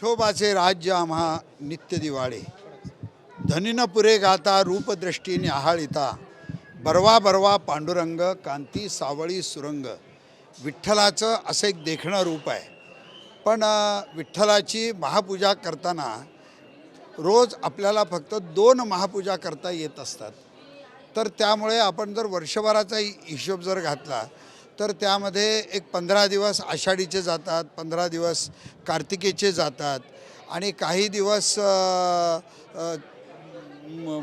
विठोबाचे राज्य आम्हा नित्य दिवाळे, धनिन पुरे गाता रूपदृष्टी न्याहाळिता, बरवा बरवा पांडुरंग कांती सावळी सुरंग. विठ्ठलाचं असं एक देखणं रूप आहे. पण विठ्ठलाची महापूजा करताना रोज आपल्याला फक्त 2 महापूजा करता येत असतात. तर त्यामुळे आपण जर वर्षभराचा हिशोब जर घातला तर त्यामध्ये एक 15 दिवस आषाढीचे जातात, 15 दिवस कार्तिकेचे जातात आणि काही दिवस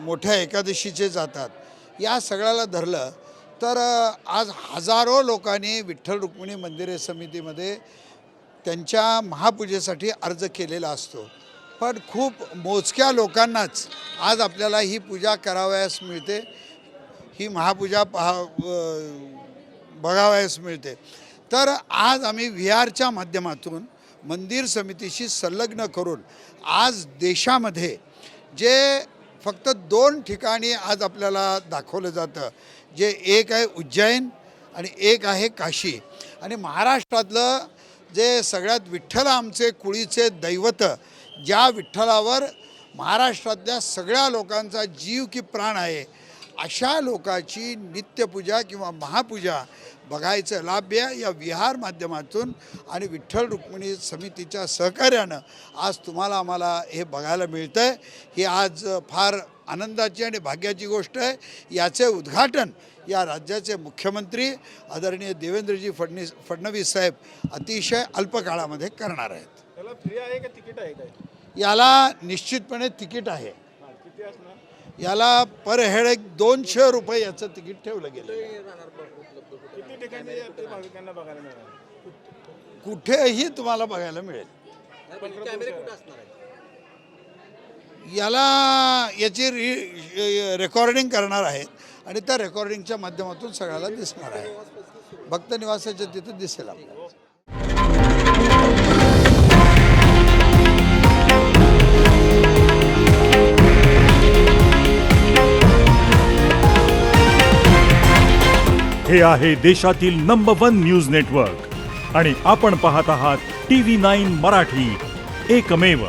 मोठ्या एकादशीचे जातात. या सगळ्याला धरलं तर आज हजारो लोकांनी विठ्ठल रुक्मिणी मंदिरे समितीमध्ये त्यांच्या महापूजेसाठी अर्ज केलेला असतो. पण खूप मोजक्या लोकांनाच आज आपल्याला ही पूजा करावयास मिळते, ही महापूजा बघावयास मिळते. तर आज आम्ही विहारच्या माध्यमातून मंदिर समितीशी संलग्न करून आज देशामध्ये जे फक्त 2 ठिकाणी आज आपल्याला दाखवलं जातं, जे एक आहे उज्जैन आणि एक आहे काशी. आणि महाराष्ट्रातलं जे सगळ्यात विठ्ठल आमचे कुळीचे दैवत, ज्या विठ्ठलावर महाराष्ट्रातल्या सगळ्या लोकांचा जीव की प्राण आहे, अशा लोकांची नित्यपूजा किंवा महापूजा बघायचं लाभ्य या विहार माध्यमातून आणि विठ्ठल रुक्मिणी समितीच्या सहकार्यानं आज तुम्हाला आम्हाला हे बघायला मिळतं आहे. ही आज फार आनंदाची आणि भाग्याची गोष्ट आहे. याचे उद्घाटन या राज्याचे मुख्यमंत्री आदरणीय देवेंद्रजी फडणवीस साहेब अतिशय अल्प काळामध्ये करणार आहेत. त्याला फ्री आहे का तिकीट आहे काय? याला निश्चितपणे तिकीट आहे. किती असणार? याला पर हेड 200 रुपये याचं तिकीट ठेवलं गेलं. किती ठिकाणी ते भाविकांना बघायला मिळणार? कुठेही तुम्हाला बघायला मिळेल. याला याची रेकॉर्डिंग करणार आहेत आणि त्या रेकॉर्डिंगच्या माध्यमातून सगळ्याला दिसणार आहे. भक्त निवासाच्या तिथं दिसेल आपल्याला. हे आहे देशातील नंबर 1 न्यूज नेटवर्क आणि आपण पाहत आहात TV9 मराठी, एकमेव.